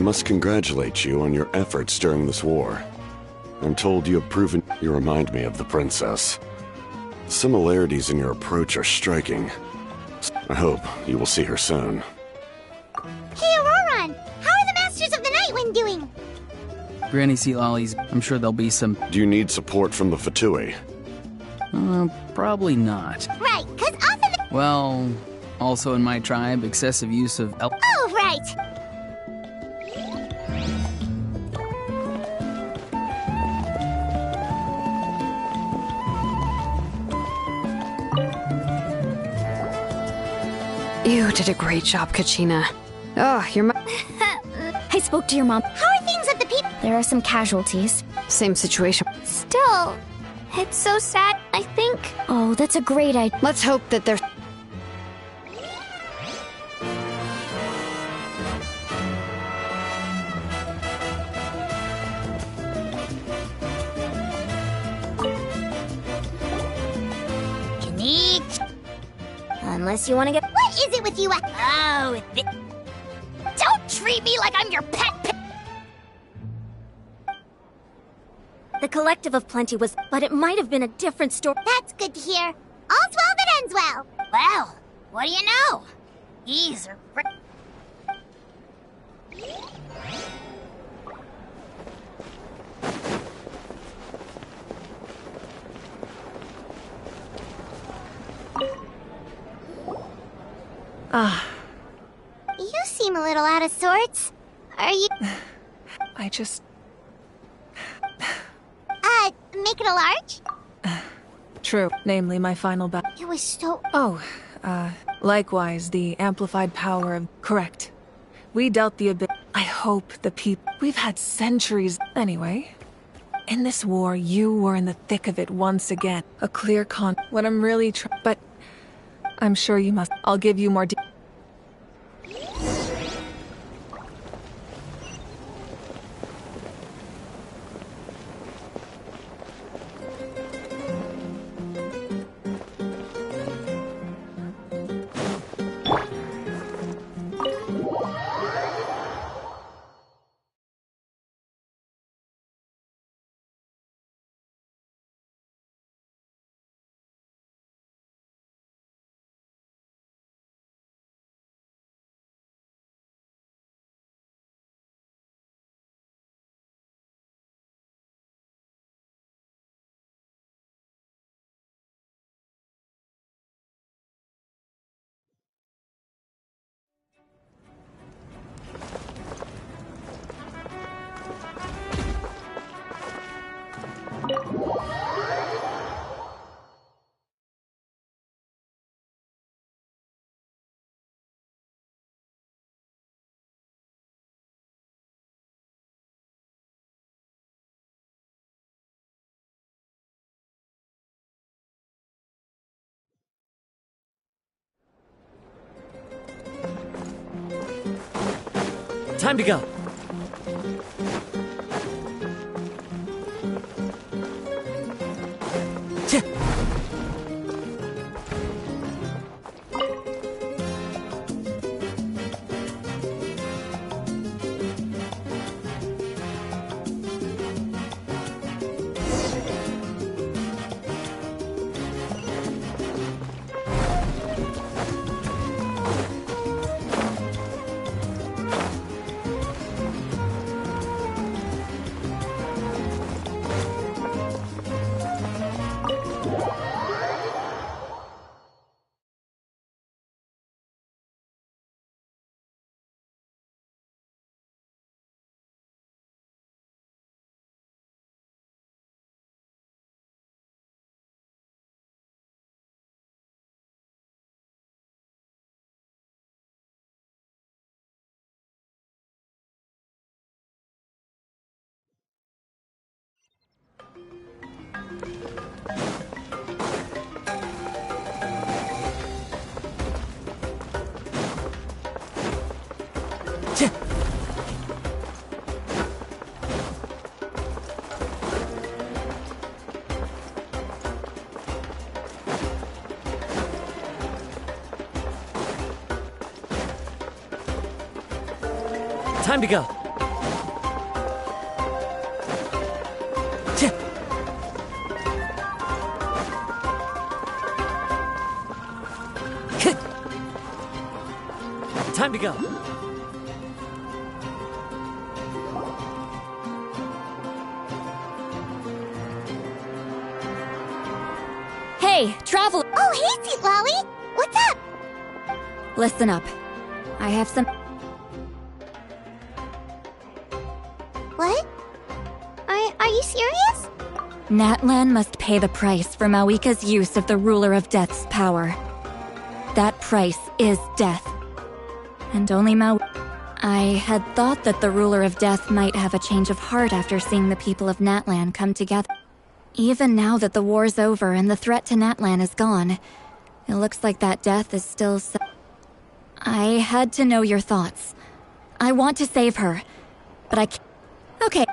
must congratulate you on your efforts during this war. I'm told you have proven you remind me of the princess. Similarities in your approach are striking. I hope you will see her soon. Hey, Auroron! How are the Masters of the Nightwind doing? Granny Sea Lollies, I'm sure there'll be some... Do you need support from the Fatui? Probably not. Right, 'cause often the... Well, also in my tribe, excessive use of Oh, right! You did a great job, Kachina. Oh, your mom... I spoke to your mom. How are things at the people? There are some casualties. Same situation. Still, it's so sad, I think. Oh, that's a great idea. Let's hope that they're... Unique. Unless you want to get... What is it with you? Oh, don't treat me like I'm your pet. The Collective of Plenty was... But it might have been a different story. That's good to hear. All's well that ends well. Well, what do you know? These are... You seem a little out of sorts. Are you... I just... Make it a large? True. Namely, my final battle. It was so... Oh, likewise, the amplified power of... Correct. We dealt the abyss. I hope the people... We've had centuries... Anyway, in this war, you were in the thick of it once again. A clear What I'm really trying... But I'm sure you must... I'll give you more... Time to go. Time to go. Time to go. Hey, traveler! Oh, hey, Sweet Lolly! What's up? Listen up. I have some... What? Are you serious? Natlan must pay the price for Mawika's use of the Ruler of Death's power. That price is death. And only I had thought that the Ruler of Death might have a change of heart after seeing the people of Natlan come together. Even now that the war's over and the threat to Natlan is gone, it looks like that death is still I had to know your thoughts. I want to save her, but I can't. Okay.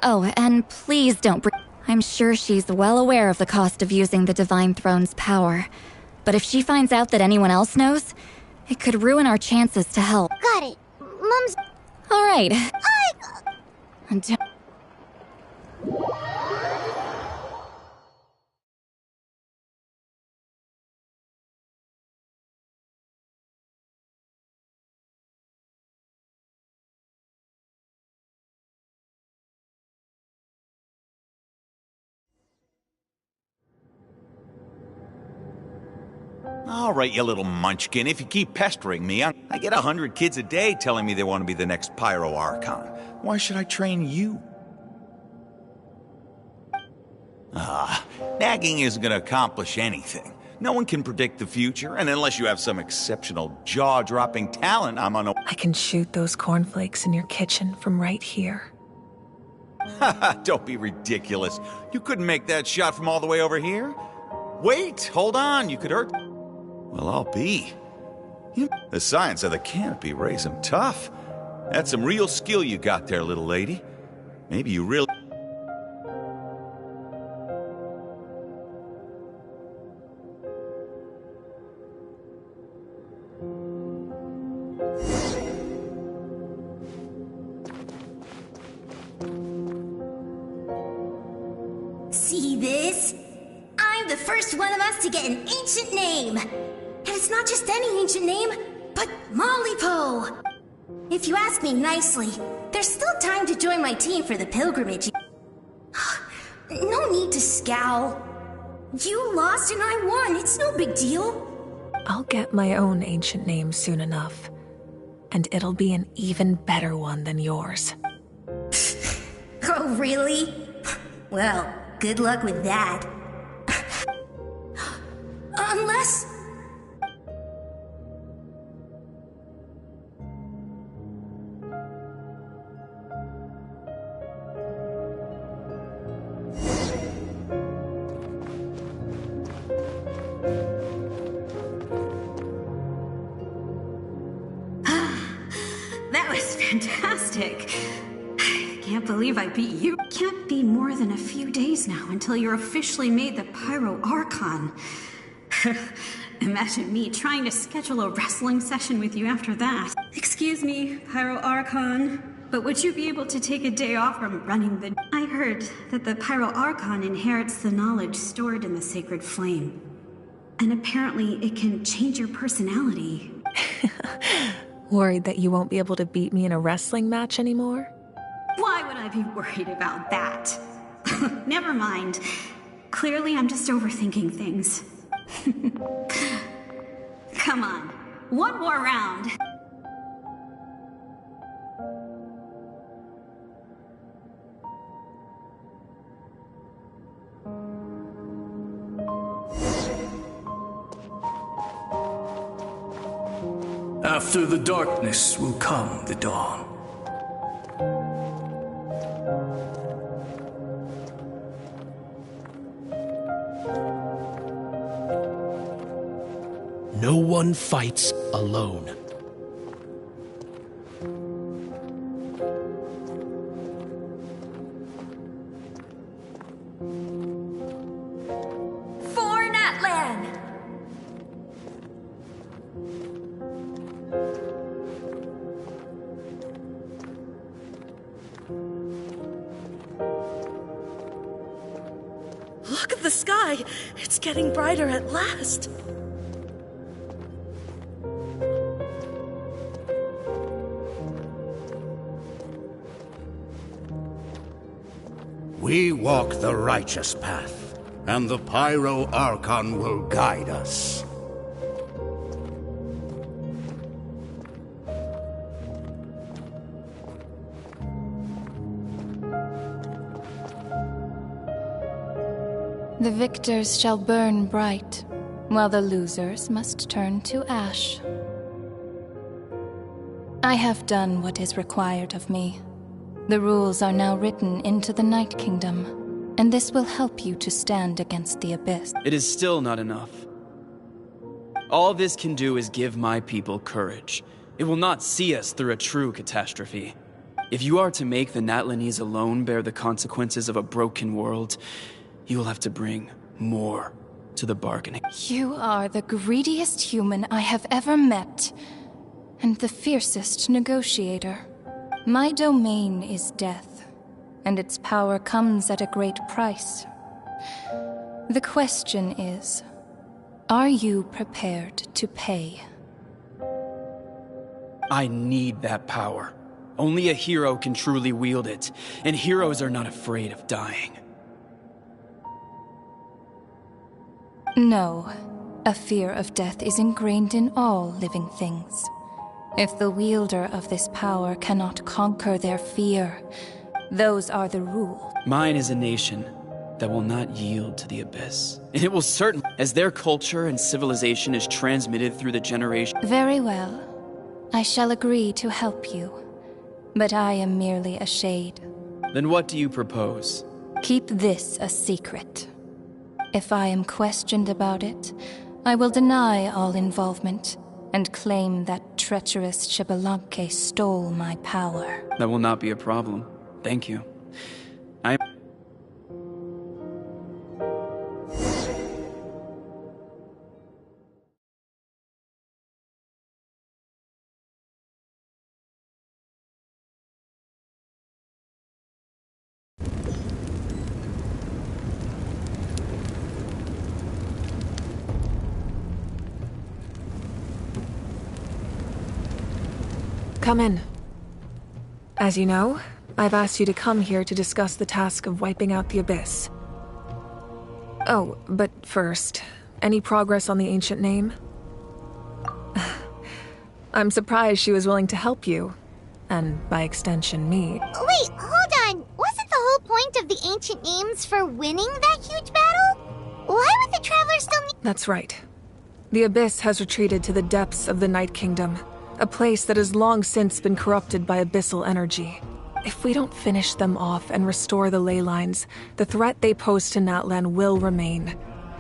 Oh, and please don't I'm sure she's well aware of the cost of using the Divine Throne's power. But if she finds out that anyone else knows, it could ruin our chances to help. Got it. Mom's... All right. All right, you little munchkin, if you keep pestering me, I get 100 kids a day telling me they want to be the next Pyro Archon. Why should I train you? Nagging isn't going to accomplish anything. No one can predict the future, and unless you have some exceptional jaw-dropping talent, I'm on a... I can shoot those cornflakes in your kitchen from right here. Don't be ridiculous. You couldn't make that shot from all the way over here? Wait, hold on, you could hurt... Well, I'll be. The science of the canopy raised him tough. That's some real skill you got there, little lady. Maybe you really... See this? I'm the first one of us to get an ancient name. And it's not just any ancient name, but Mollypo. If you ask me nicely, there's still time to join my team for the pilgrimage. No need to scowl. You lost and I won. It's no big deal. I'll get my own ancient name soon enough. And it'll be an even better one than yours. Oh, really? Well, good luck with that. Unless... That was fantastic. I can't believe I beat you. Can't be more than a few days now until you're officially made the Pyro Archon. Imagine me trying to schedule a wrestling session with you after that. Excuse me, Pyro Archon, but would you be able to take a day off from running the... I heard that the Pyro Archon inherits the knowledge stored in the sacred flame. And apparently it can change your personality. Worried that you won't be able to beat me in a wrestling match anymore? Why would I be worried about that? Never mind. Clearly I'm just overthinking things. Come on, one more round. After the darkness will come the dawn. No one fights alone. For Natlan! Look at the sky! It's getting brighter at last! walk the righteous path, and the Pyro Archon will guide us. The victors shall burn bright, while the losers must turn to ash. I have done what is required of me. The rules are now written into the Night Kingdom, and this will help you to stand against the Abyss. It is still not enough. All this can do is give my people courage. It will not see us through a true catastrophe. If you are to make the Natlanese alone bear the consequences of a broken world, you will have to bring more to the bargaining. You are the greediest human I have ever met, and the fiercest negotiator. My domain is death, and its power comes at a great price. The question is, are you prepared to pay? I need that power. Only a hero can truly wield it, and heroes are not afraid of dying. No, a fear of death is ingrained in all living things. If the wielder of this power cannot conquer their fear, those are the rules. Mine is a nation that will not yield to the Abyss. And it will certainly, as their culture and civilization is transmitted through the generations. Very well. I shall agree to help you. But I am merely a shade. Then what do you propose? Keep this a secret. If I am questioned about it, I will deny all involvement and claim that treacherous Xbalanque stole my power. That will not be a problem. Thank you. Come in. As you know, I've asked you to come here to discuss the task of wiping out the Abyss. Oh, but first, any progress on the ancient name? I'm surprised she was willing to help you. And by extension, me. Wait, hold on. Wasn't the whole point of the ancient names for winning that huge battle? Why would the Traveler still need— That's right. The Abyss has retreated to the depths of the Night Kingdom, a place that has long since been corrupted by abyssal energy. If we don't finish them off and restore the ley lines, the threat they pose to Natlan will remain.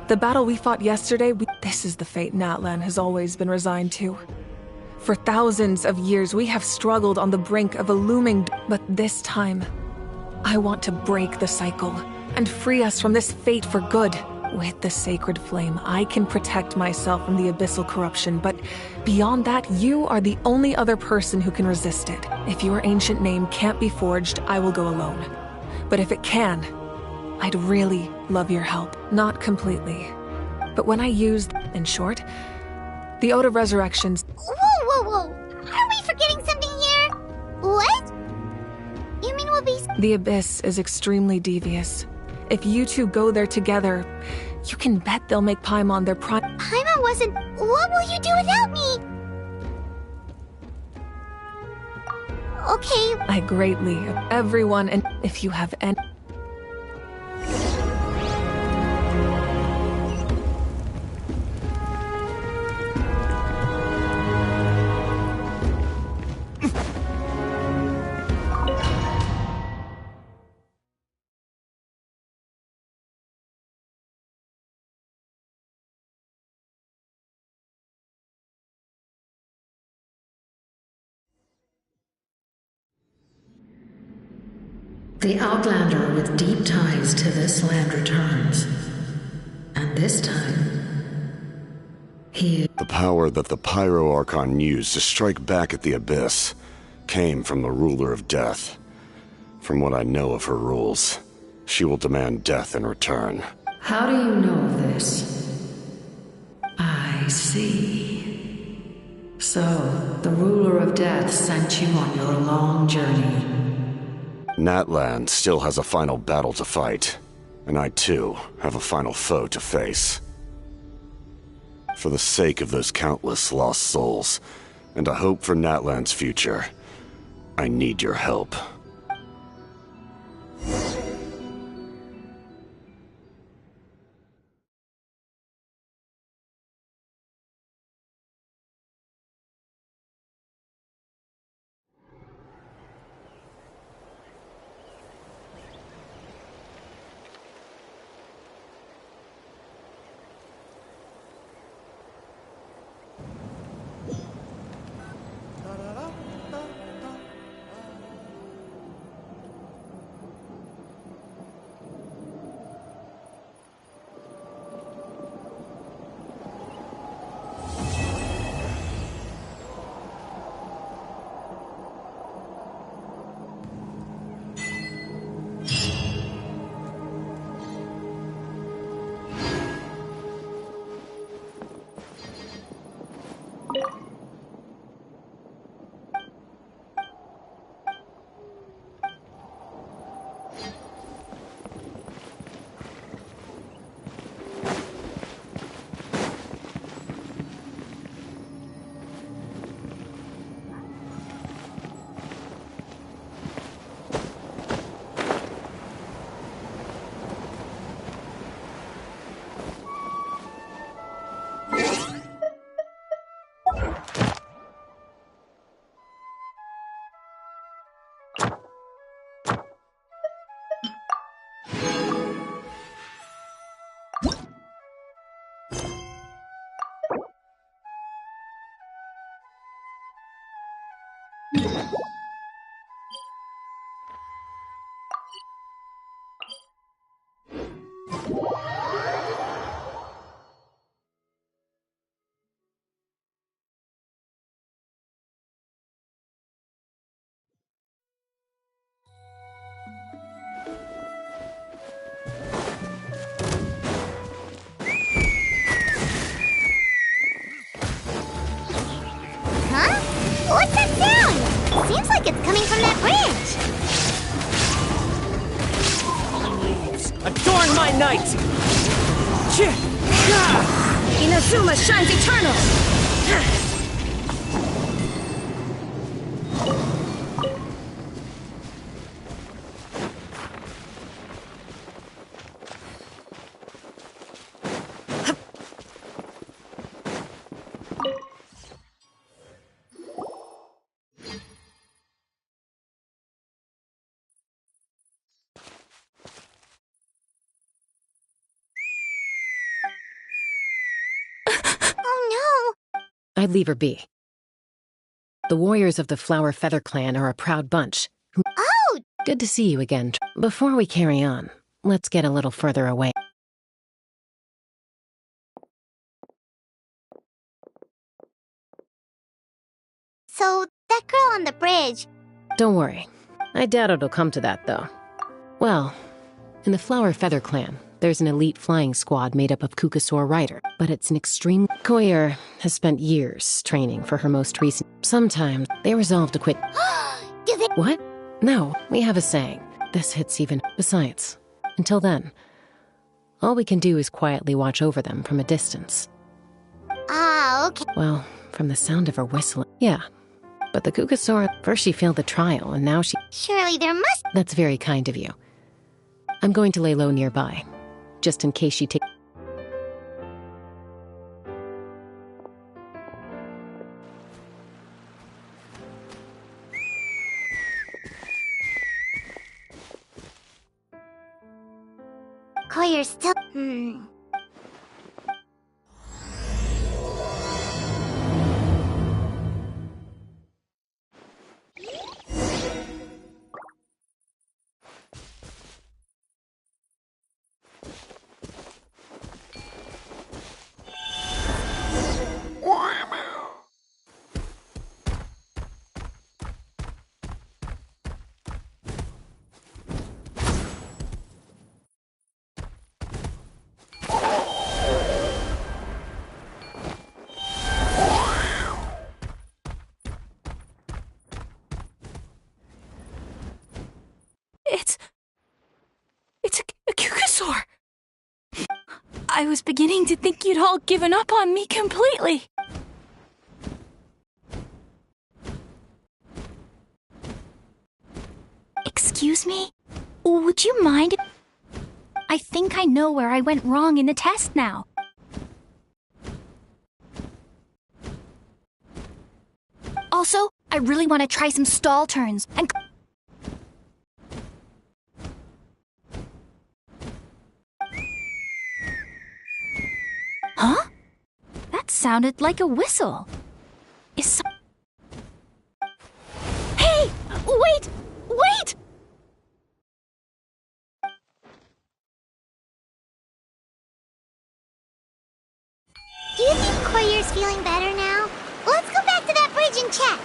The battle we fought yesterday, this is the fate Natlan has always been resigned to. For thousands of years, we have struggled on the brink of a looming, but this time, I want to break the cycle and free us from this fate for good. With the sacred flame, I can protect myself from the abyssal corruption, but beyond that, you are the only other person who can resist it. If your ancient name can't be forged, I will go alone. But if it can, I'd really love your help. Not completely. But when I used, in short, the Ode of Resurrections— Whoa! Are we forgetting something here? What? You mean we'll be— The Abyss is extremely devious. If you two go there together, you can bet they'll make Paimon their prime— Paimon wasn't— What will you do without me? Okay. I greatly— Everyone, and if you have any— The Outlander with deep ties to this land returns. And this time, he— The power that the Pyro Archon used to strike back at the Abyss came from the Ruler of Death. From what I know of her rules, she will demand death in return. How do you know of this? I see. So, the Ruler of Death sent you on your long journey. Natlan still has a final battle to fight, and I too have a final foe to face. For the sake of those countless lost souls, and a hope for Natlan's future, I need your help. What's that sound? Seems like it's coming from that bridge. Adorn my night! Inazuma shines eternal! I'd leave her be. The warriors of the Flower Feather Clan are a proud bunch. Oh! Good to see you again. Before we carry on, let's get a little further away. So, that girl on the bridge... Don't worry. I doubt it'll come to that, though. Well, in the Flower Feather Clan, there's an elite flying squad made up of Kukasaur Rider, but it's an extreme... Koyer has spent years training for her most recent... Sometimes, they resolve to quit... Do they... What? No, we have a saying. This hits even... Besides, until then, all we can do is quietly watch over them from a distance. Ah, okay. Well, from the sound of her whistling... Yeah, but the Kukasaur... First she failed the trial, and now she... Surely there must... That's very kind of you. I'm going to lay low nearby, just in case she takes... Koyer's still... I was beginning to think you'd all given up on me completely. Excuse me? Would you mind? I think I know where I went wrong in the test now. Also, I really want to try some stall turns and... Huh? That sounded like a whistle. Hey! Wait! Wait! Do you think Koyer's feeling better now? Let's go back to that bridge and check.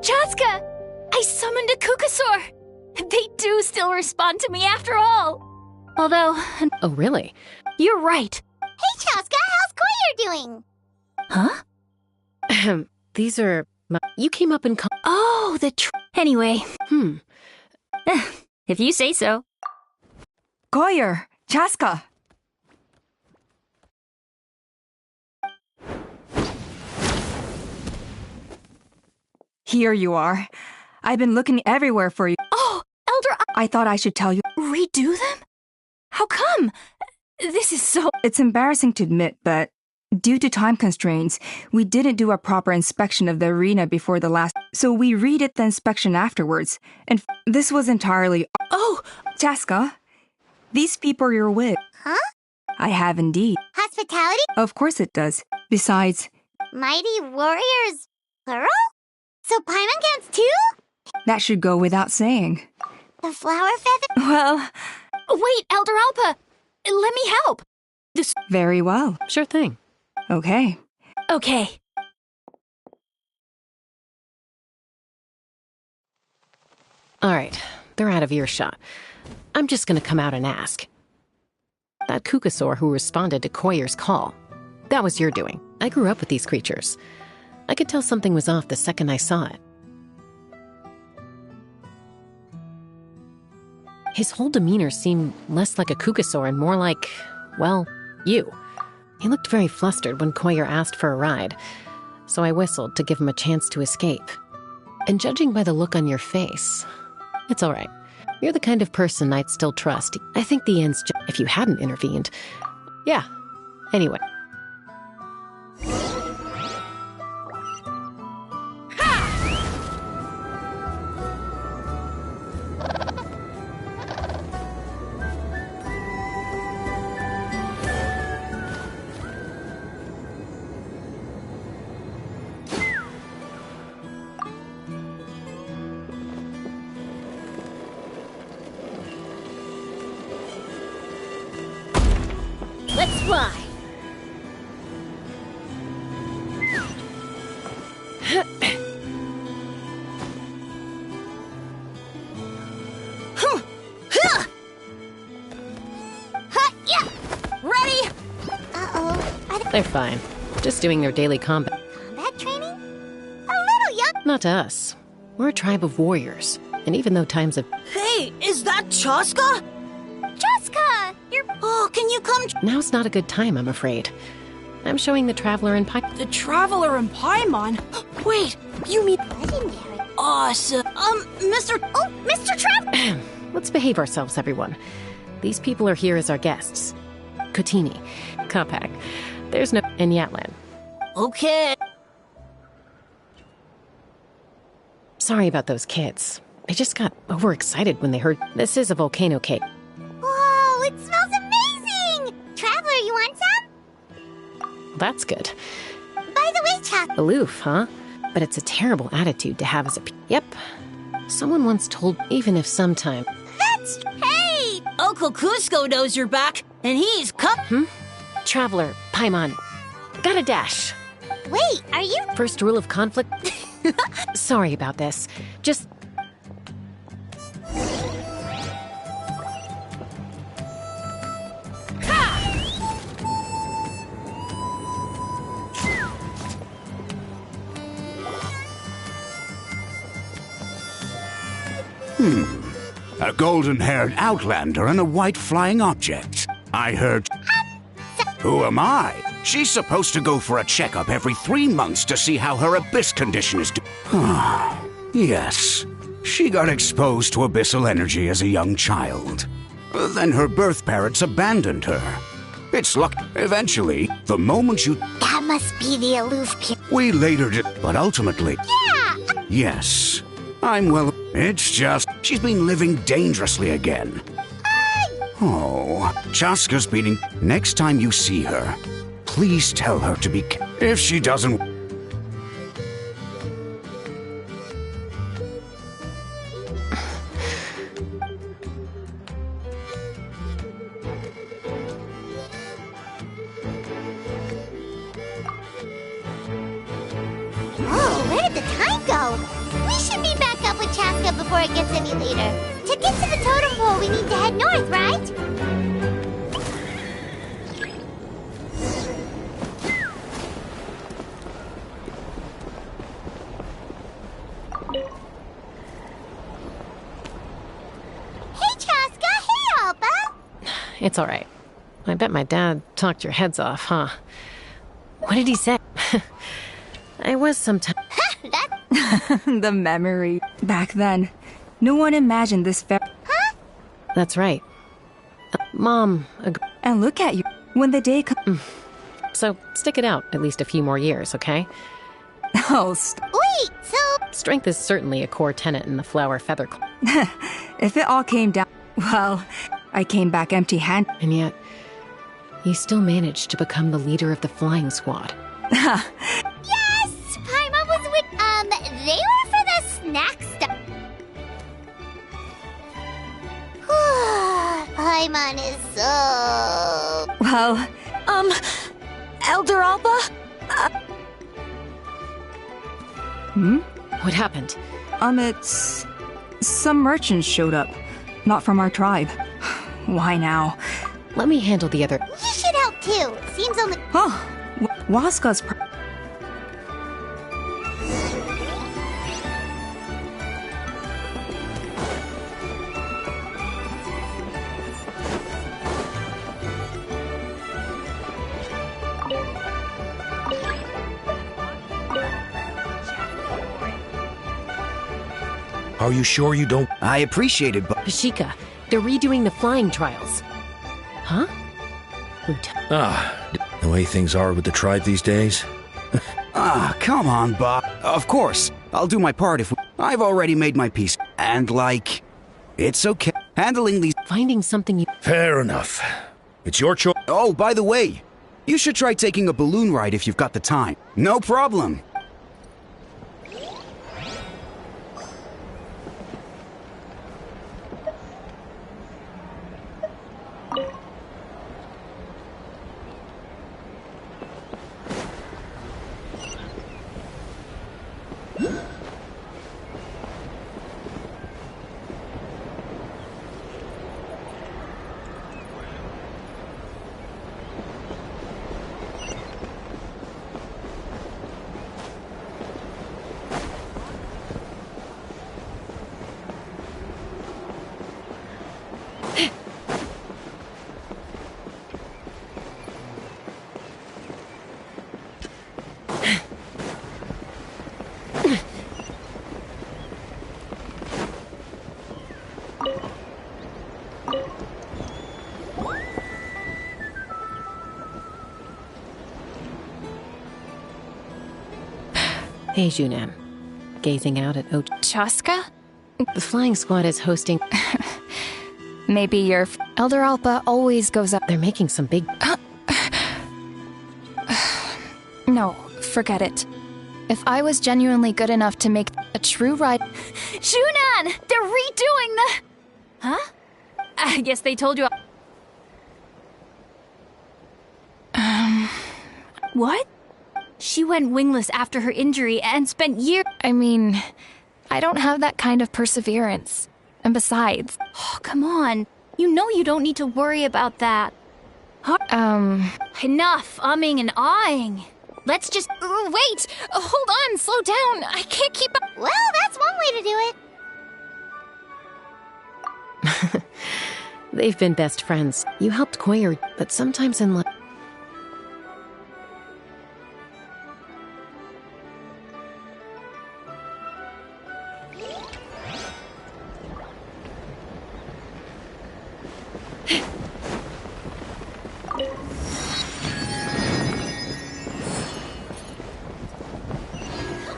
Chaska! I summoned a Kukasaur! They do still respond to me after all! Although... Oh, really? You're right. Hey, Chaska, how's Koyer doing? Huh? These are... You came up and... Oh, Anyway. Hmm. If you say so. Koyer! Chaska! Here you are. I've been looking everywhere for you. Oh, Elder... I thought I should tell you. Redo them? How come? This is so... It's embarrassing to admit, but due to time constraints, we didn't do a proper inspection of the arena before the last... So we redid the inspection afterwards. And this was entirely... Oh! Chaska, these people you're with... Huh? I have indeed. Hospitality? Of course it does. Besides... Mighty warriors, plural? So Paimon counts too? That should go without saying. The flower feather? Well... Wait, Elder Alpa! Let me help! Very well. Sure thing. Okay. Okay. All right, they're out of earshot. I'm just gonna come out and ask. That Kukasaur who responded to Koyer's call, that was your doing. I grew up with these creatures. I could tell something was off the second I saw it. His whole demeanor seemed less like a Kukasaur and more like, well, you. He looked very flustered when Koyer asked for a ride, so I whistled to give him a chance to escape. And judging by the look on your face, it's all right. You're the kind of person I'd still trust. I think the end's if you hadn't intervened. Yeah. Anyway. Let's fly! Ready? Uh-oh. They're fine. Just doing their daily combat. Combat training? A little young. Not to us. We're a tribe of warriors. And even though times have... Hey, is that Chaska? Chaska! You're... Oh, can you come... Now's not a good time, I'm afraid. I'm showing the Traveler in Paimon. The Traveler in Paimon? Wait, you mean... Legendary. Awesome. Mr... Oh, Mr. Traveler! Let's behave ourselves, everyone. These people are here as our guests. Kotini, Kapak, there's no... and Yatlan. Okay. Sorry about those kids. They just got overexcited when they heard this is a volcano cake. Whoa, it smells amazing! Traveler, you want some? That's good. By the way, Chuck. Aloof, huh? But it's a terrible attitude to have as a Yep. Someone once told, even if sometime. That's... Hey! Uncle Cusco knows you're back, and he's Traveler, Paimon. Gotta dash. Wait, are you... First rule of conflict? Sorry about this. Just... A golden-haired outlander and a white flying object. I heard... Who am I? She's supposed to go for a checkup every 3 months to see how her abyss condition is doing. Yes. She got exposed to abyssal energy as a young child. Then her birth parents abandoned her. It's luck. Eventually, the moment you... That must be the aloof kid. We later did... But ultimately... Yeah! Yes. I'm well... It's just... She's been living dangerously again. Oh, Chaska's beating... Next time you see her, please tell her to be... If she doesn't... Whoa, where did the time go? We should be back up with Chaska before it gets any later. To get to the totem pole, we need to head north, right? Hey, Chaska! Hey, Alba! It's all right. I bet my dad talked your heads off, huh? What did he say? I was sometime... The memory. Back then, no one imagined this That's right. Mom... And look at you. When the day comes... So, stick it out at least a few more years, okay? Oh, Wait, so... Strength is certainly a core tenet in the Flower Feather Clan. If it all came down... Well, I came back empty-handed. And yet, you still managed to become the leader of the flying squad. Yes! Paimon was with... They were for the snack stuff. Paimon is so... Well... Elder Alba? What happened? It's... Some merchants showed up. Not from our tribe. Why now? Let me handle the other... You should help too. Seems only... Oh, Waska's... Are you sure you don't? I appreciate it, but... Pashika, they're redoing the flying trials. Huh? The way things are with the tribe these days. Come on, Bob. Of course. I'll do my part if... I've already made my peace. And, like... It's okay. Handling these... Finding something you... Fair enough. It's your choice. Oh, by the way, you should try taking a balloon ride if you've got the time. No problem. Hey, Junan. gazing out at Chaska? The flying squad is hosting. Maybe your Elder Alpa always goes up. They're making some big. No, forget it. If I was genuinely good enough to make a true ride. Shunan! They're redoing the. Huh? I guess they told you. What? She went wingless after her injury and spent years. I mean, I don't have that kind of perseverance. And besides. Oh, come on. You know you don't need to worry about that. Enough umming and ahhing. Let's just. Wait! Hold on, slow down. I can't keep up. Well, that's one way to do it. They've been best friends. You helped Koyer, but sometimes in life.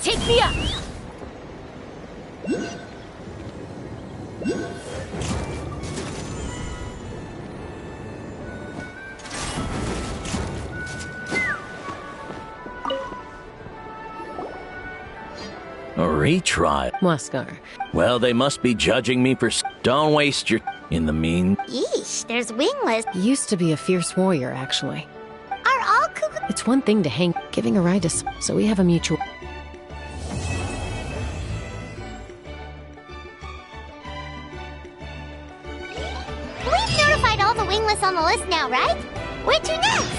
Take me up! A retrial? Muskar. Well, they must be judging me for... Don't waste your... In the mean... Yeesh, there's wingless. Used to be a fierce warrior, actually. Are all cuckoo... It's one thing to hang, giving a ride to... So we have a mutual... We've notified all the wingless on the list now, right? Where to next?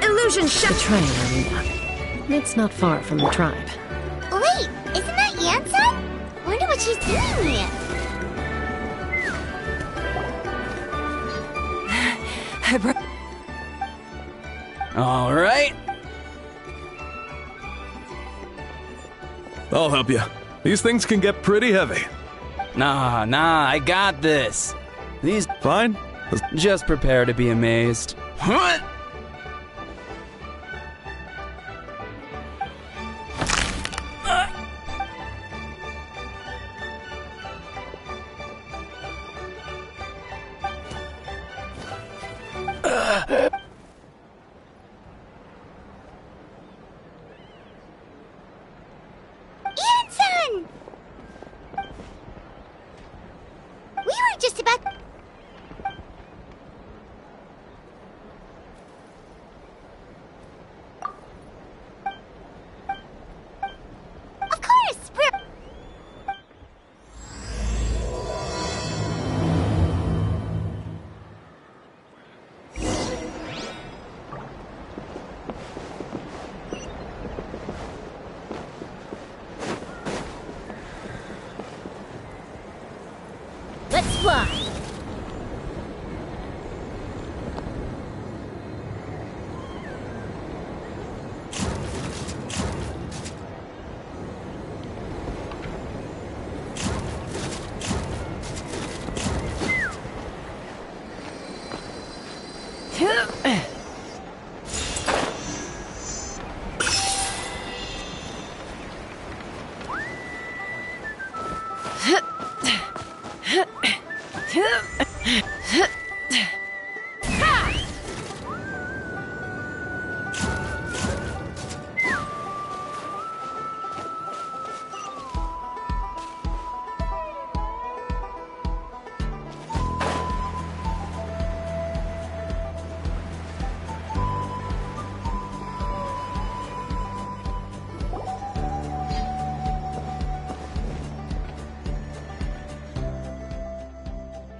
Illusion shut. The triangle. It's not far from the tribe. Wait, isn't that Yansan? Wonder what she's doing here. All right. I'll help you. These things can get pretty heavy. Nah, I got this. These... Fine. Just prepare to be amazed. Huh? Yansan! We were just about... Of course, we're... Let's fly.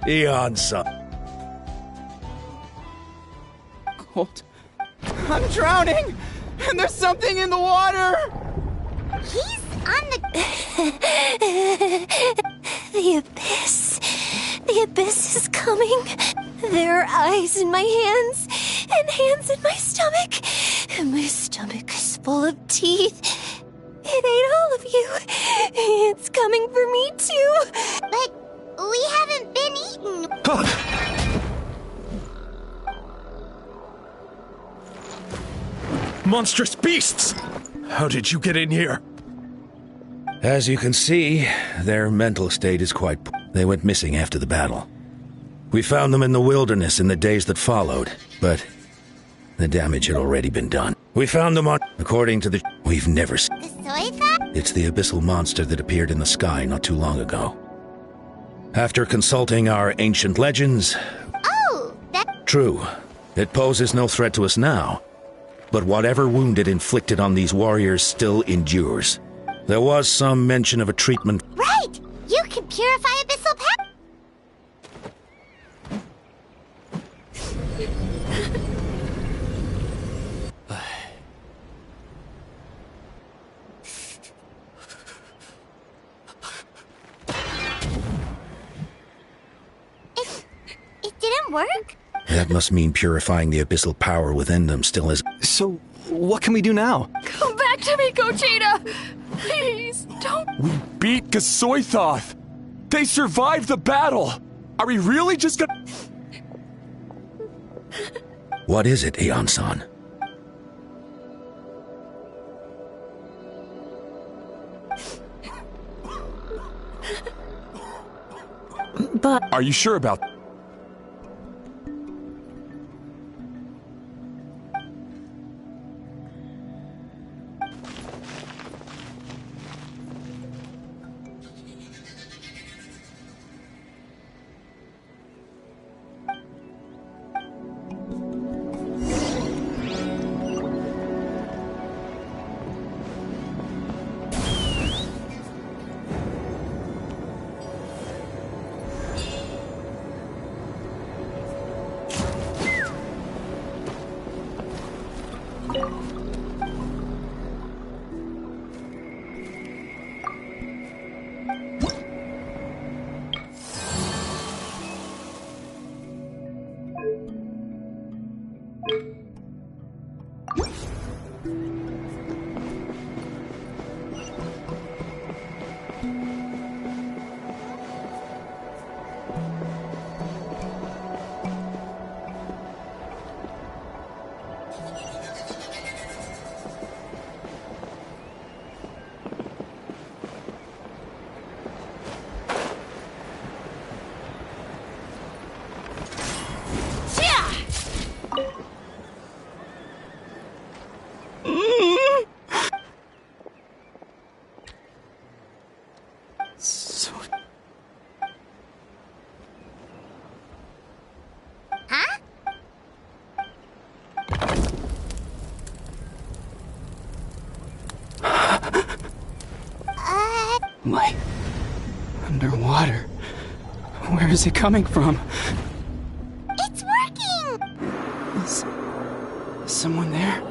Eon-san. Cold. I'm drowning! And there's something in the water! He's on the... The abyss. The abyss is coming. There are eyes in my hands, and hands in my stomach. And my stomach is full of teeth. It ate all of you. It's coming for me, too. But we haven't been eaten. Monstrous beasts! How did you get in here? As you can see, their mental state is quite poor. They went missing after the battle. We found them in the wilderness in the days that followed, but the damage had already been done. We found them on... According to the... We've never seen... The Soitha? It's the abyssal monster that appeared in the sky not too long ago. After consulting our ancient legends... Oh, that... True. It poses no threat to us now. But whatever wound it inflicted on these warriors still endures. There was some mention of a treatment... Right! You can purify abyssal power! It didn't work? That must mean purifying the abyssal power within them still is... So, what can we do now? Come back to me, Gogeta! Please, don't... We beat Gasoithoth! They survived the battle! Are we really just gonna... What is it, Aeon-san? But... Are you sure about... Light. Underwater. Where is it coming from? It's working! Is someone there?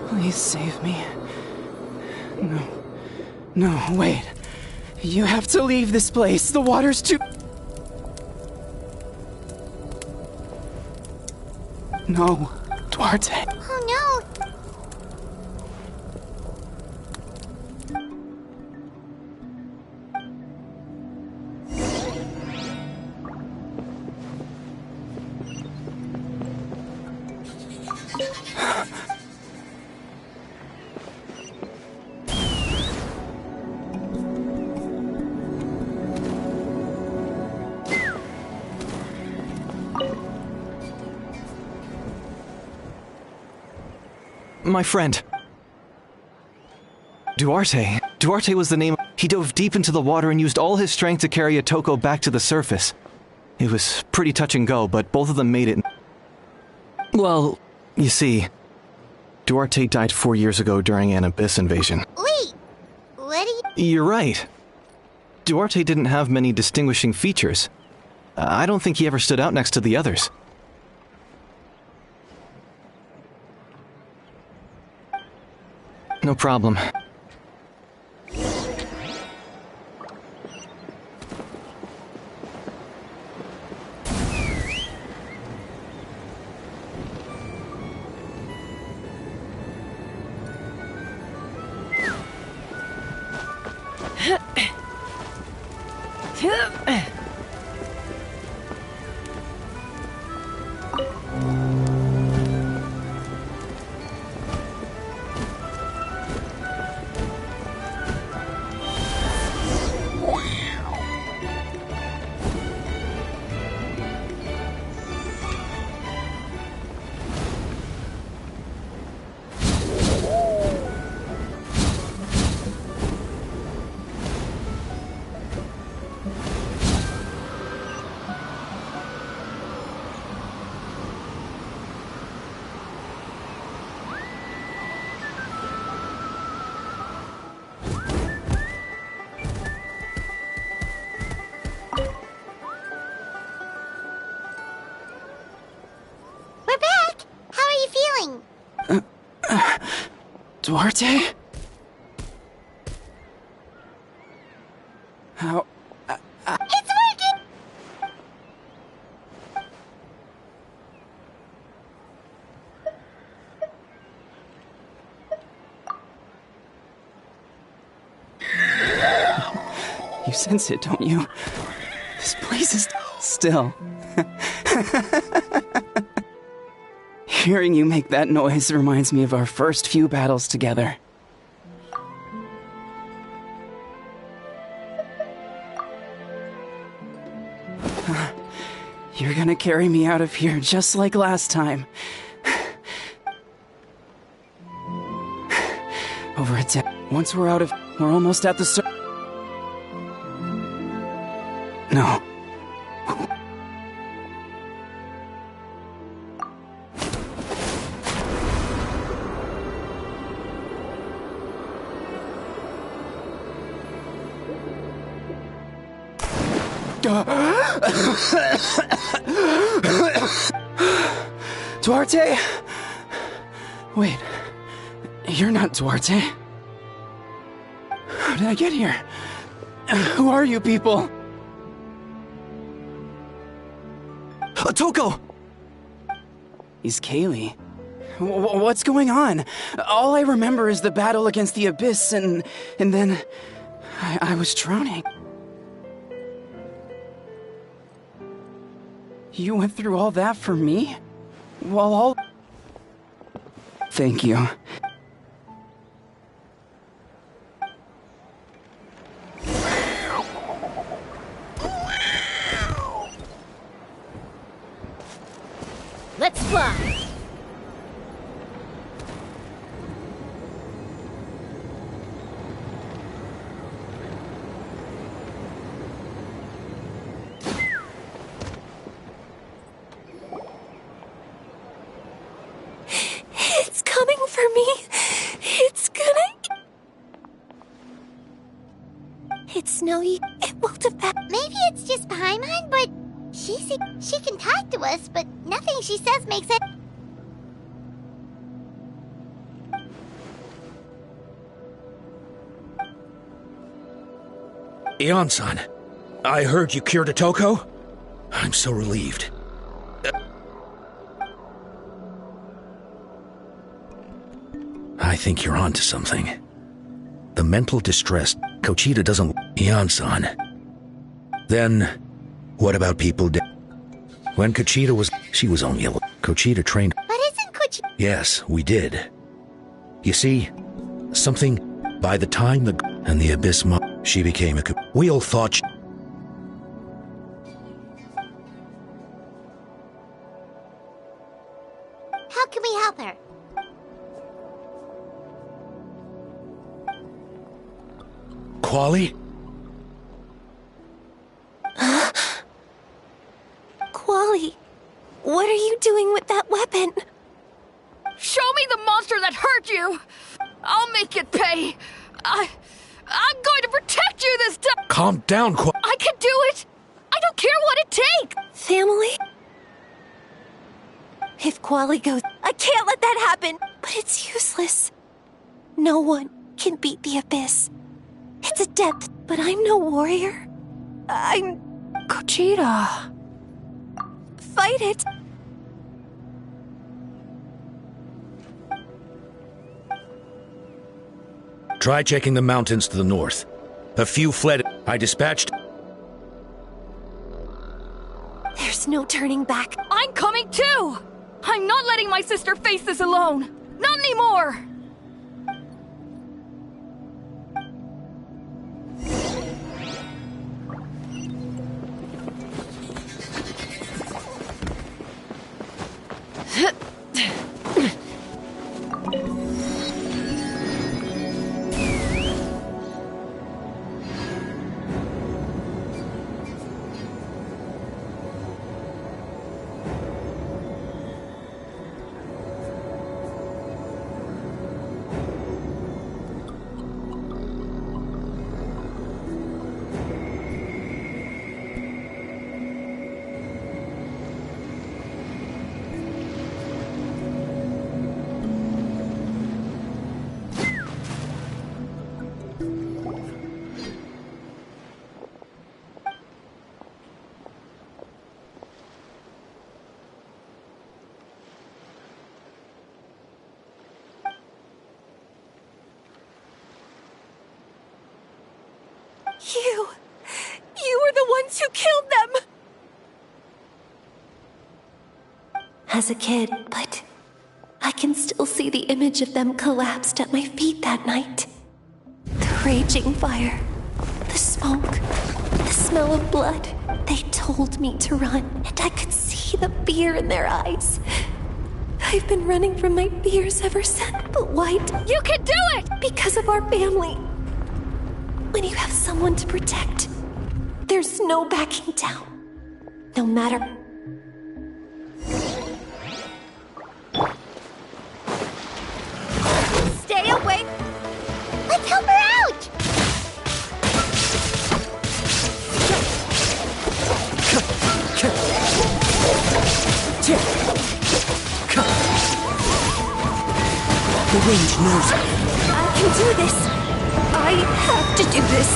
Please save me. No, wait. You have to leave this place. The water's too... No, Duarte. Oh no! My friend. Duarte. Duarte was the name. He dove deep into the water and used all his strength to carry Otoko back to the surface. It was pretty touch and go, but both of them made it. Well, you see, Duarte died 4 years ago during an abyss invasion. Wait, what do you... You're right. Duarte didn't have many distinguishing features. I don't think he ever stood out next to the others. No problem. doing? Duarte? How... It's working! You sense it, don't you? This place is still. Hearing you make that noise reminds me of our first few battles together. You're gonna carry me out of here just like last time. Over a once we're out of... We're almost at the No. Duarte? Wait, you're not Duarte. How did I get here? Who are you people? Toko! He's Kaylee. What's going on? All I remember is the battle against the Abyss and then I was drowning. You went through all that for me? Well, all... Thank you. Let's fly! It's coming for me. It's gonna... It's no use. It will defect. Maybe it's just Paimon, but she can talk to us, but nothing she says makes it... Ion-san, I heard you cured a Toko? I'm so relieved. I think you're onto something. The mental distress, Kochita doesn't... Ion-san. Then, what about people when Kochita was... She was only a... Kochita trained... But isn't Kochita... Yes, we did. You see, something... By the time and the Abyss she became a... We all thought... How can we help her? Quali? Quali, what are you doing with that weapon? Show me the monster that hurt you! I'll make it pay! I'm going to protect you this time! Calm down, Quali. I can do it! I don't care what it takes! Family? If Quali goes, I can't let that happen! But it's useless. No one can beat the Abyss. It's a depth, but I'm no warrior. I'm... Kochita. Fight it! Try checking the mountains to the north. A few fled. I dispatched... There's no turning back. I'm coming too! I'm not letting my sister face this alone! Not anymore! You were the ones who killed them! As a kid, but I can still see the image of them collapsed at my feet that night. The raging fire, the smoke, the smell of blood. They told me to run, and I could see the fear in their eyes. I've been running from my fears ever since, but why? You can do it! Because of our family. When you have someone to protect, there's no backing down. No matter... Stay away! Let's help her out! The wind knows me. I can do this. I have to do this.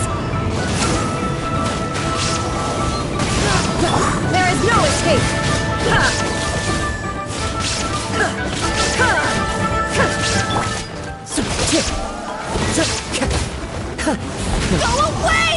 There is no escape! Go away!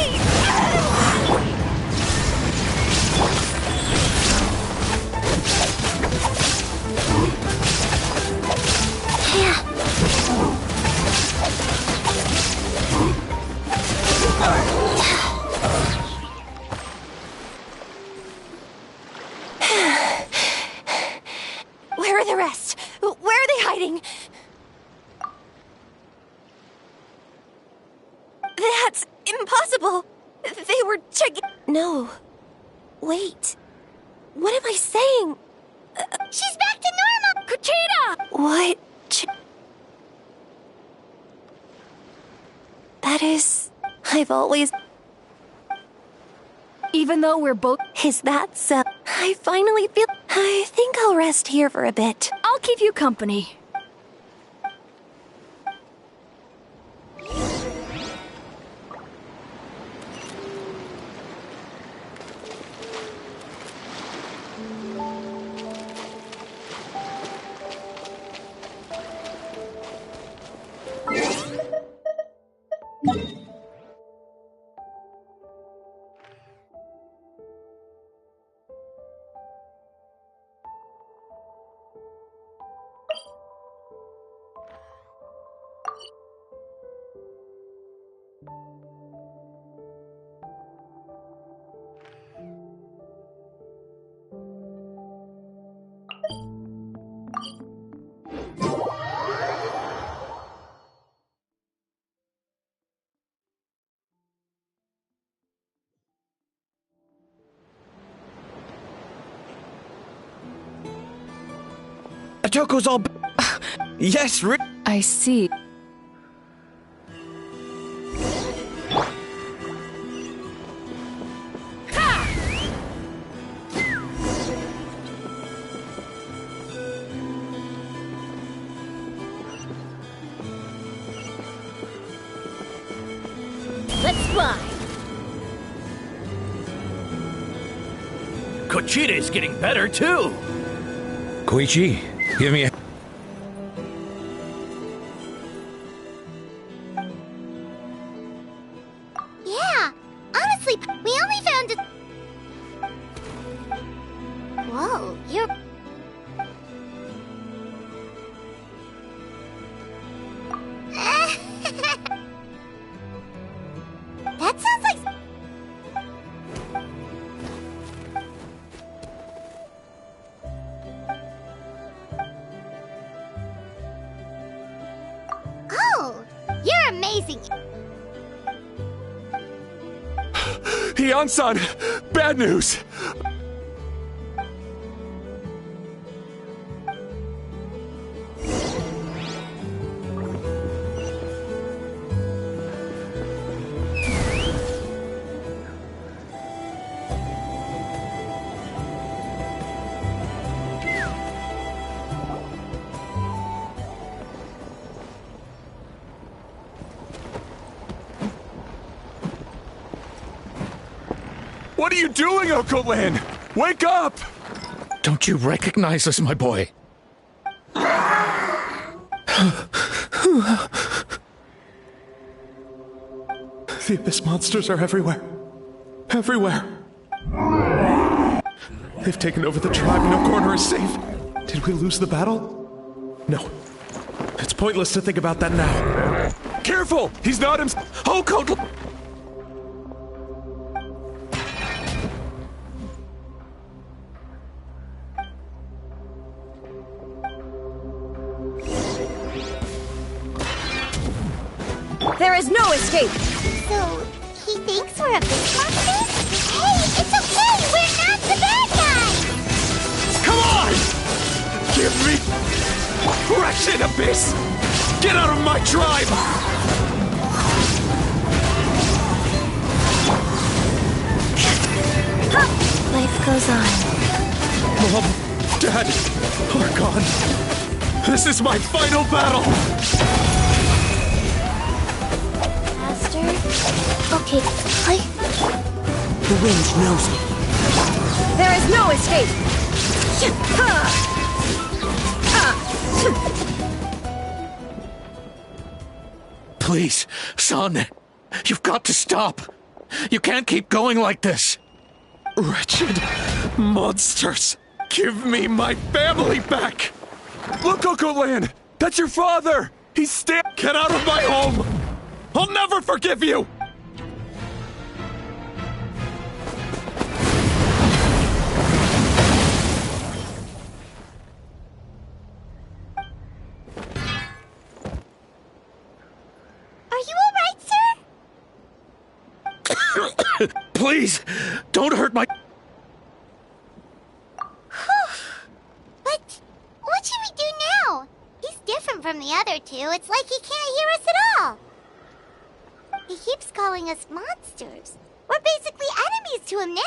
Where are the rest? Where are they hiding? That's impossible. They were checking. No. Wait. What am I saying? She's back to normal! Kuchita! What? That is... I've always... Even though we're both... Is that so? I finally feel... I think I'll rest here for a bit. I'll keep you company. Toko's all... Yes, I see. Let's fly! Kuchita's getting better, too! Koichi, give me a... Yeah! Honestly, we only found it... Whoa, you're... That sounds like... Oh, you're amazing. Hyan-san, bad news. What are you doing, Oko-Lan? Wake up! Don't you recognize us, my boy? The Abyss monsters are everywhere. Everywhere. They've taken over the tribe. No corner is safe. Did we lose the battle? No. It's pointless to think about that now. Careful! He's not himself. Oh, Code. There is no escape! So, he thinks we're Abyss monsters? Hey, it's okay! We're not the bad guys! Come on! Give me... Wretched Abyss! Get out of my tribe! Life goes on. Mom, Dad, are gone. This is my final battle! Okay, The wind knows me. There is no escape! Please, son, you've got to stop. You can't keep going like this. Wretched monsters! Give me my family back! Look, Cocoland! That's your father! He's stabbed! Get out of my home! I'll never forgive you! Are you alright, sir? Please, don't hurt my... But what should we do now? He's different from the other two. It's like he can't hear us at all. He keeps calling us monsters. We're basically enemies to him now.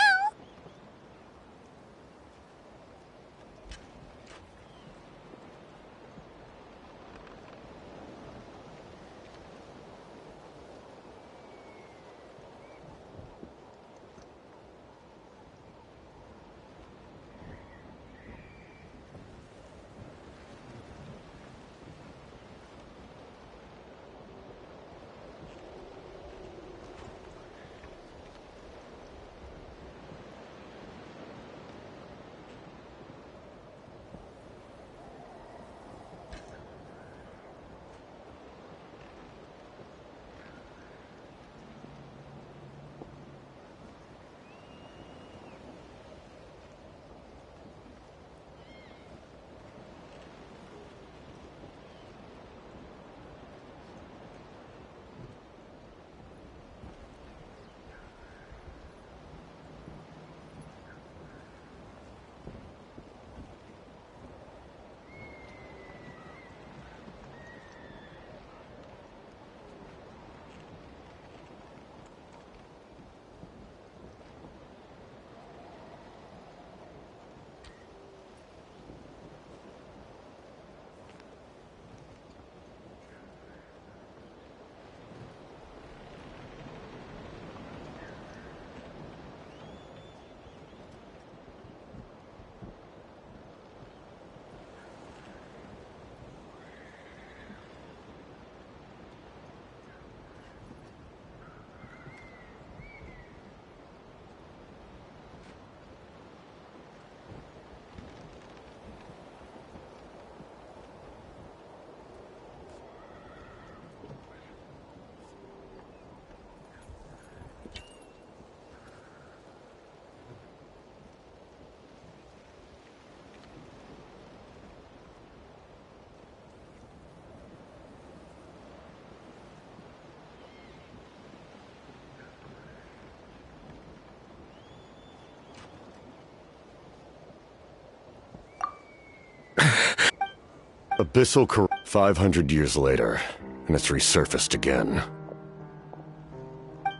Abyssal 500 years later, and it's resurfaced again.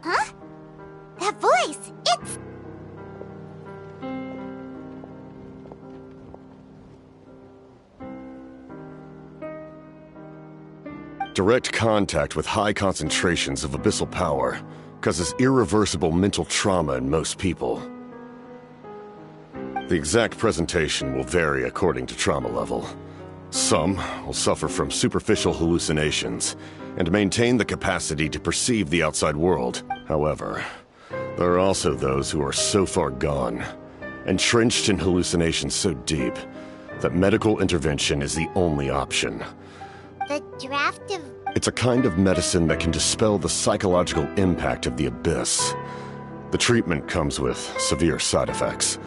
Huh? That voice! It's... Direct contact with high concentrations of abyssal power causes irreversible mental trauma in most people. The exact presentation will vary according to trauma level. Some will suffer from superficial hallucinations and maintain the capacity to perceive the outside world. However, there are also those who are so far gone, entrenched in hallucinations so deep, that medical intervention is the only option. The draft of... It's a kind of medicine that can dispel the psychological impact of the abyss. The treatment comes with severe side effects,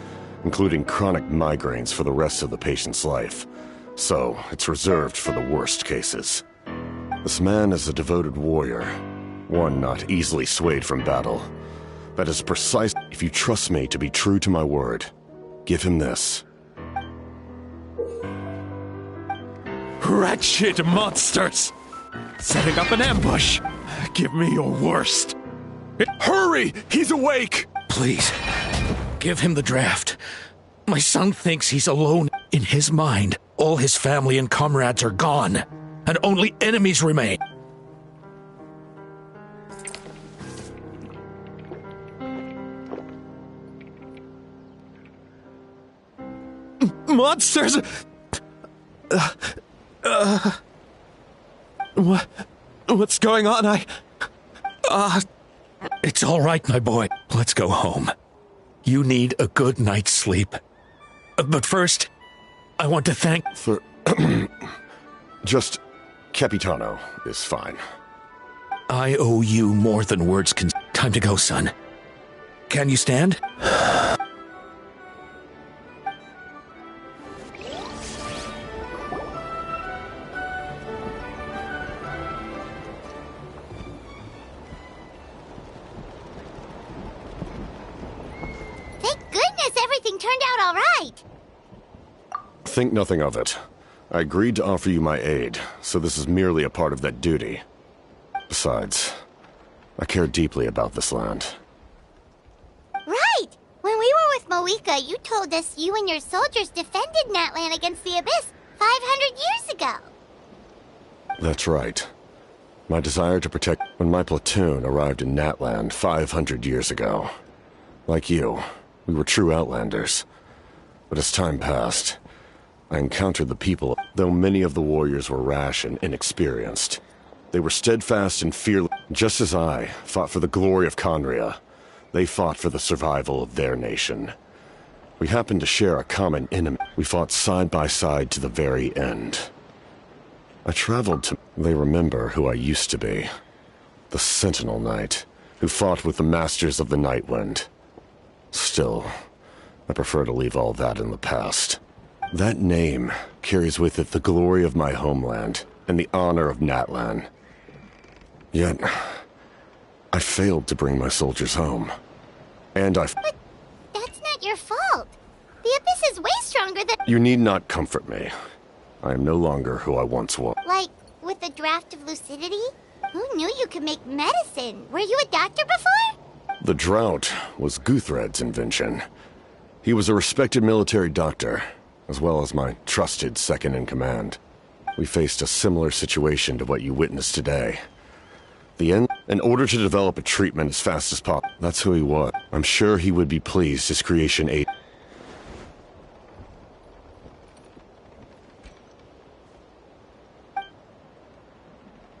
including chronic migraines for the rest of the patient's life. So, it's reserved for the worst cases. This man is a devoted warrior, one not easily swayed from battle. That is precise. If you trust me to be true to my word, give him this. Wretched monsters! Setting up an ambush! Give me your worst! Hurry! He's awake! Please, give him the draft. My son thinks he's alone. In his mind, all his family and comrades are gone, and only enemies remain. Monsters! What's going on? It's all right, my boy. Let's go home. You need a good night's sleep. But first, I want to thank... For... Just... Capitano is fine. I owe you more than words can... Time to go, son. Can you stand? Think nothing of it. I agreed to offer you my aid, so this is merely a part of that duty. Besides, I care deeply about this land. Right! When we were with Moika, you told us you and your soldiers defended Natlan against the Abyss 500 years ago. That's right. My desire to protect... When my platoon arrived in Natland 500 years ago. Like you, we were true Outlanders. But as time passed, I encountered the people, though many of the warriors were rash and inexperienced. They were steadfast and fearless. Just as I fought for the glory of Conria, they fought for the survival of their nation. We happened to share a common enemy. We fought side by side to the very end. I traveled to... They remember who I used to be. The Sentinel Knight, who fought with the Masters of the Nightwind. Still, I prefer to leave all that in the past. That name carries with it the glory of my homeland and the honor of Natlan. Yet, I failed to bring my soldiers home. And I... But that's not your fault. The Abyss is way stronger than... You need not comfort me. I am no longer who I once was. Like, with the draft of lucidity? Who knew you could make medicine? Were you a doctor before? The drought was Guthred's invention. He was a respected military doctor, as well as my trusted second-in-command. We faced a similar situation to what you witnessed today. In order to develop a treatment as fast as possible, that's who he was. I'm sure he would be pleased his creation aid.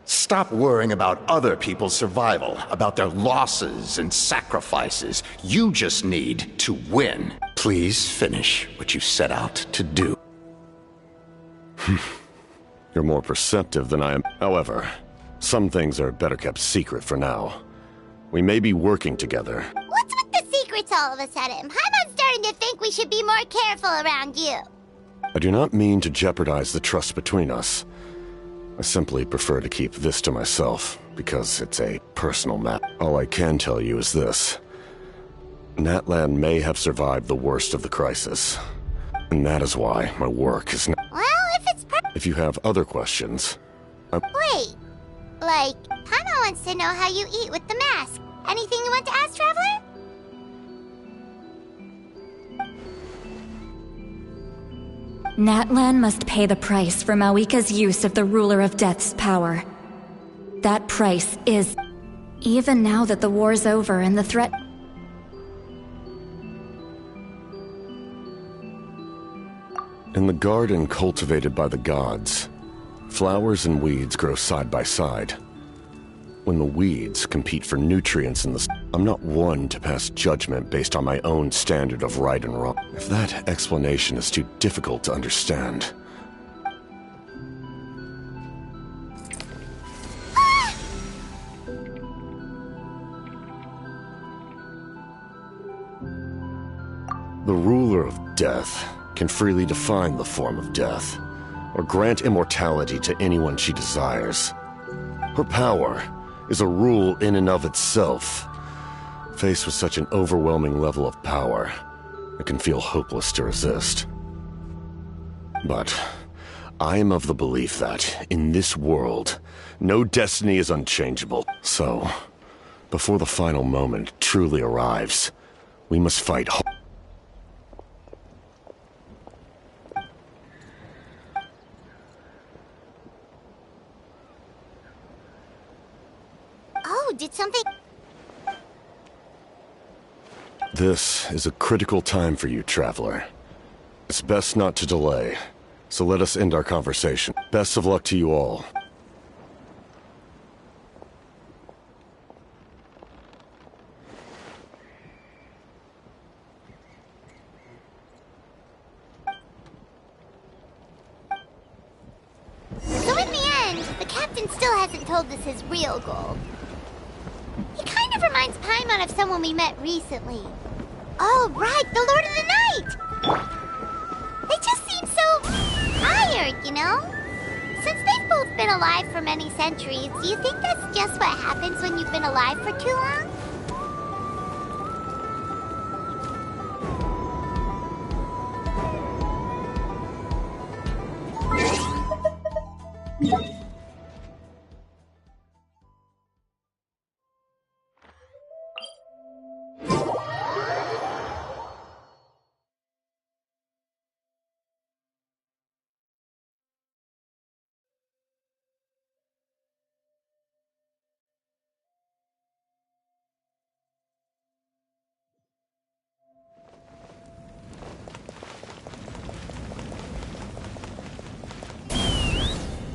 Stop worrying about other people's survival, about their losses and sacrifices. You just need to win. Please finish what you set out to do. You're more perceptive than I am. However, some things are better kept secret for now. We may be working together. What's with the secrets all of a sudden? I'm starting to think we should be more careful around you. I do not mean to jeopardize the trust between us. I simply prefer to keep this to myself, because it's a personal matter. All I can tell you is this. Natlan may have survived the worst of the crisis. And that is why my work is not... Well, if it's If you have other questions... Wait. Like, Hana wants to know how you eat with the mask. Anything you want to ask, Traveler? Natlan must pay the price for Mawika's use of the Ruler of Death's power. That price is... Even now that the war's over and the threat... In the garden cultivated by the gods, flowers and weeds grow side by side. When the weeds compete for nutrients in the... I'm not one to pass judgment based on my own standard of right and wrong. If that explanation is too difficult to understand... The ruler of death can freely define the form of death, or grant immortality to anyone she desires. Her power is a rule in and of itself. Faced with such an overwhelming level of power, it can feel hopeless to resist. But I am of the belief that, in this world, no destiny is unchangeable. So, before the final moment truly arrives, we must fight hard. Oh, did something... This is a critical time for you, Traveler. It's best not to delay, so let us end our conversation. Best of luck to you all. So in the end, the captain still hasn't told us his real goal. He kind of reminds Paimon of someone we met recently. Oh, right, the Lord of the Night! They just seem so... tired, you know? Since they've both been alive for many centuries, do you think that's just what happens when you've been alive for too long?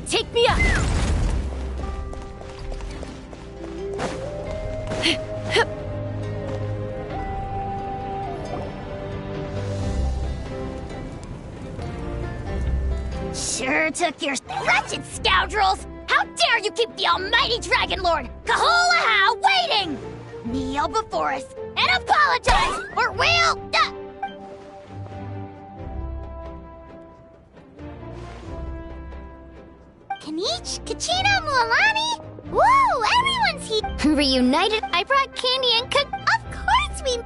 Take me up! Sure took your wretched scoundrels! How dare you keep the almighty Dragon Lord, Kahulaha, waiting! Kneel before us and apologize, or we'll... Kanich, Kachina, Mualani? Woo, everyone's here! Reunited, I brought candy and Of course we...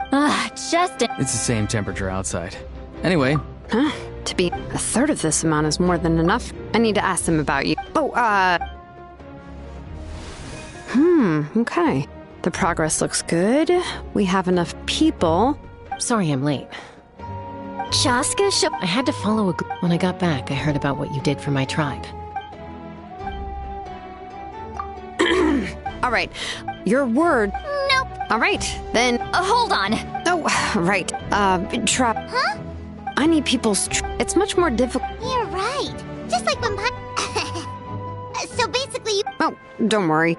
Justin. It's the same temperature outside. Anyway. To be a third of this amount is more than enough. I need to ask them about you. Okay. The progress looks good. We have enough people. Sorry I'm late. Chaska, I had to follow a group. When I got back, I heard about what you did for my tribe. All right. Your word. Nope. All right, then. Hold on. Oh, right. Trap. Huh? I need people's... It's much more difficult. You're right. Just like when So basically you... Oh, don't worry.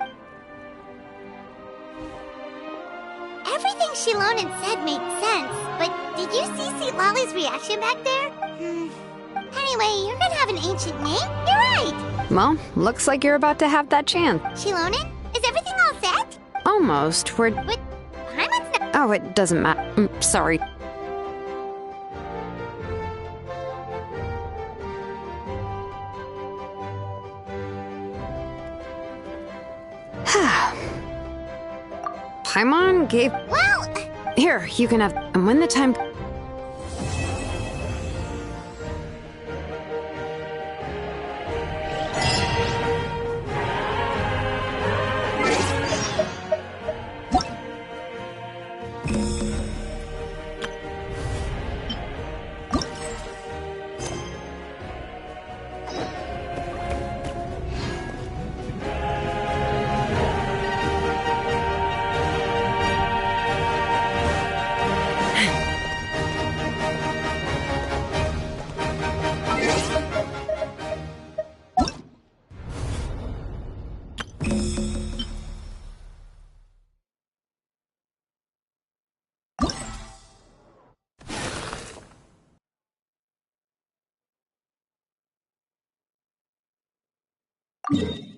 Everything Shilonen said made sense, but did you see St. Lolly's reaction back there? Anyway, you're gonna have an ancient name? You're right! Well, looks like you're about to have that chance. Shilonen, is everything all set? Almost. We're... What? Paimon's not... Oh, it doesn't matter. Sorry. Paimon gave... Well... Here, you can have... And when the time... Yeah!